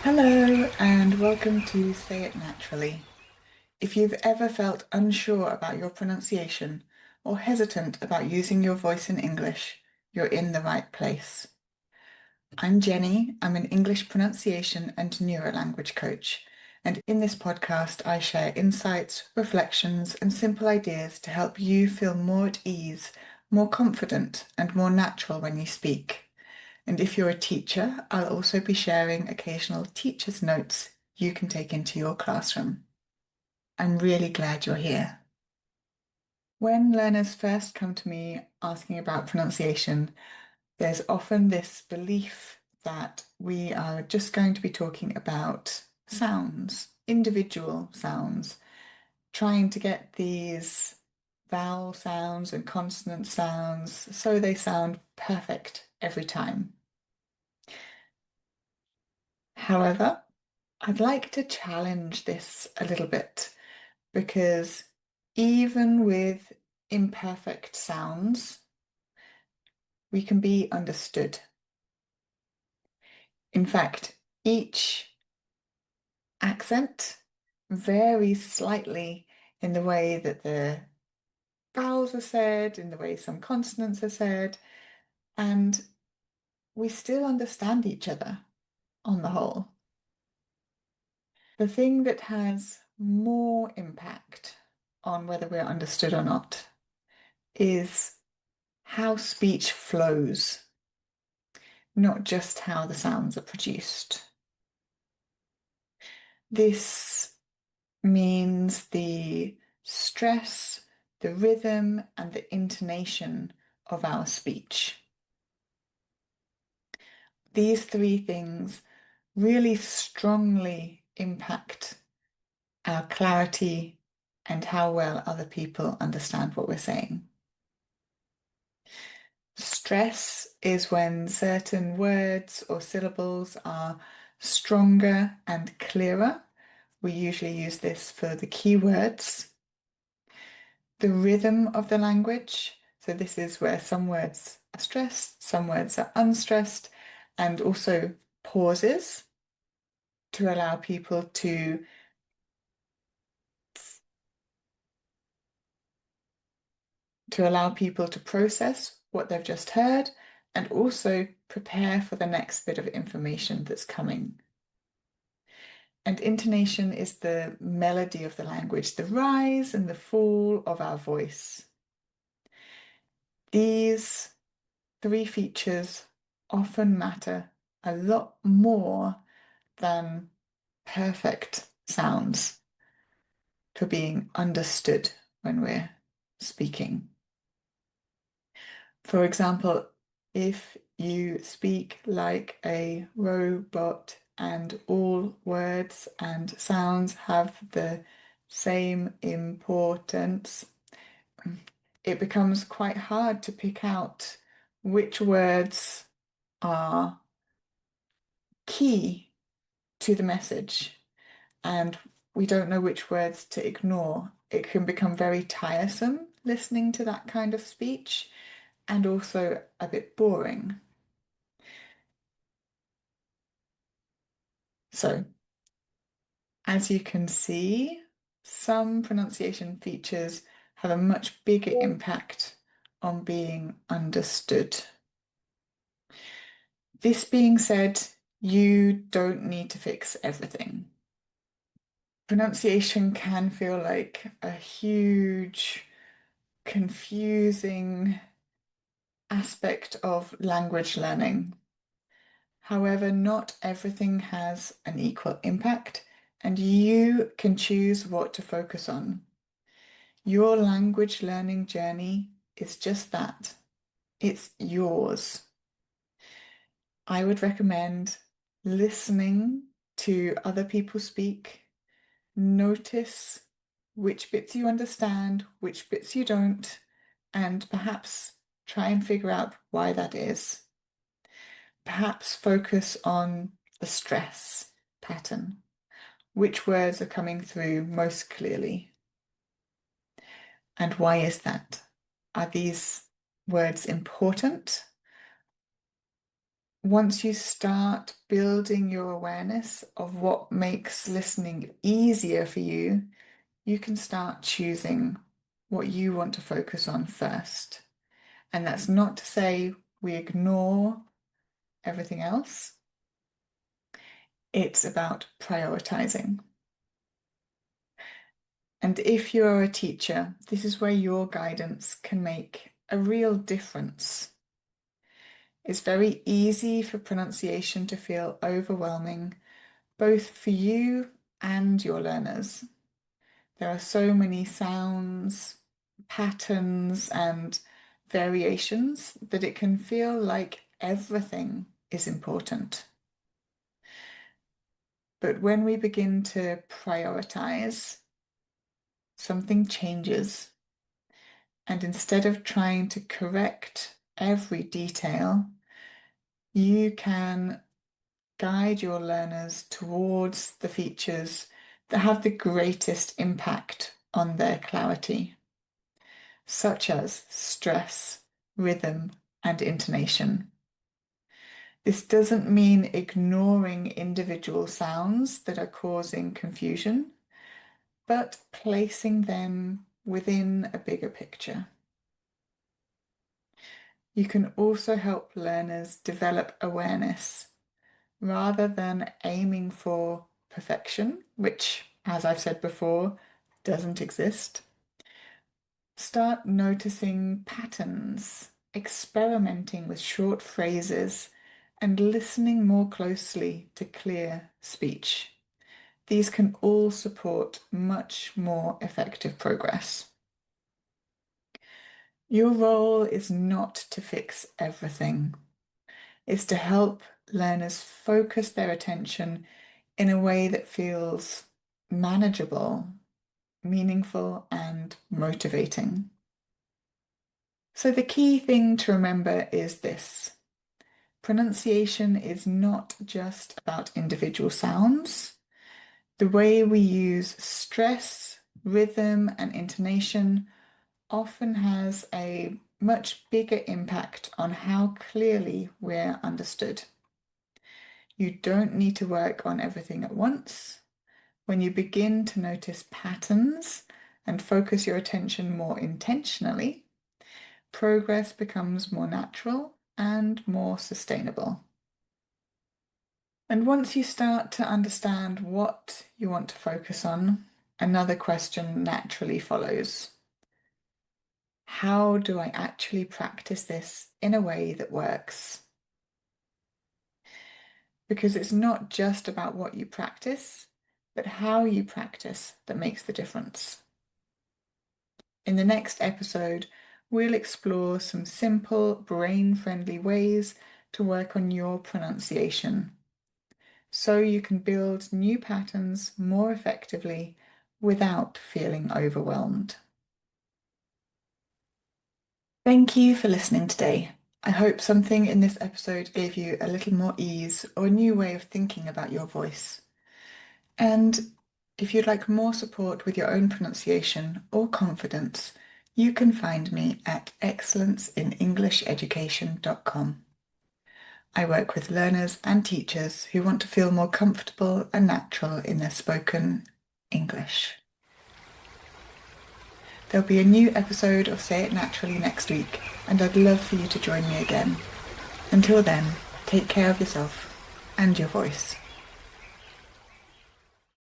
Hello, and welcome to Say It Naturally. If you've ever felt unsure about your pronunciation or hesitant about using your voice in English, you're in the right place. I'm Jenny. I'm an English pronunciation and neurolanguage coach. And in this podcast, I share insights, reflections, and simple ideas to help you feel more at ease, more confident, and more natural when you speak. And if you're a teacher, I'll also be sharing occasional teacher's notes you can take into your classroom. I'm really glad you're here. When learners first come to me asking about pronunciation, there's often this belief that we are just going to be talking about sounds, individual sounds, trying to get these vowel sounds and consonant sounds so they sound perfect every time. However, I'd like to challenge this a little bit because even with imperfect sounds, we can be understood. In fact, each accent varies slightly in the way that the vowels are said, in the way some consonants are said, and we still understand each other on the whole. The thing that has more impact on whether we're understood or not is how speech flows, not just how the sounds are produced. This means the stress, the rhythm, and the intonation of our speech. These three things really strongly impact our clarity and how well other people understand what we're saying. Stress is when certain words or syllables are stronger and clearer. We usually use this for the keywords. The rhythm of the language. So this is where some words are stressed, some words are unstressed, and also pauses to allow people to process what they've just heard and also prepare for the next bit of information that's coming. And intonation is the melody of the language, the rise and the fall of our voice. These three features often matter a lot more than perfect sounds for being understood when we're speaking. For example, if you speak like a robot and all words and sounds have the same importance, it becomes quite hard to pick out which words are key to the message, and we don't know which words to ignore. It can become very tiresome listening to that kind of speech and also a bit boring. So, as you can see, some pronunciation features have a much bigger impact on being understood. This being said, you don't need to fix everything. Pronunciation can feel like a huge, confusing aspect of language learning. However, not everything has an equal impact, and you can choose what to focus on. Your language learning journey is just that. It's yours. I would recommend listening to other people speak. Notice which bits you understand, which bits you don't, and perhaps try and figure out why that is. Perhaps focus on the stress pattern. Which words are coming through most clearly? And why is that? Are these words important? once you start building your awareness of what makes listening easier for you, you can start choosing what you want to focus on first. And that's not to say we ignore everything else. It's about prioritizing. And if you're a teacher, this is where your guidance can make a real difference. It's very easy for pronunciation to feel overwhelming, both for you and your learners. There are so many sounds, patterns, and variations that it can feel like everything is important. But when we begin to prioritize, something changes. And instead of trying to correct every detail, you can guide your learners towards the features that have the greatest impact on their clarity, such as stress, rhythm, and intonation. This doesn't mean ignoring individual sounds that are causing confusion, but placing them within a bigger picture. You can also help learners develop awareness rather than aiming for perfection, which, as I've said before, doesn't exist. Start noticing patterns, experimenting with short phrases, and listening more closely to clear speech. These can all support much more effective progress. Your role is not to fix everything. It's to help learners focus their attention in a way that feels manageable, meaningful, and motivating. So the key thing to remember is this. Pronunciation is not just about individual sounds. The way we use stress, rhythm, and intonation often has a much bigger impact on how clearly we're understood. You don't need to work on everything at once. When you begin to notice patterns and focus your attention more intentionally, progress becomes more natural and more sustainable. And once you start to understand what you want to focus on, another question naturally follows. How do I actually practice this in a way that works? Because it's not just about what you practice, but how you practice that makes the difference. In the next episode, we'll explore some simple, brain-friendly ways to work on your pronunciation, so you can build new patterns more effectively without feeling overwhelmed. Thank you for listening today. I hope something in this episode gave you a little more ease or a new way of thinking about your voice. And if you'd like more support with your own pronunciation or confidence, you can find me at excellenceinenglisheducation.com. I work with learners and teachers who want to feel more comfortable and natural in their spoken English. There'll be a new episode of Say It Naturally next week, and I'd love for you to join me again. Until then, take care of yourself and your voice.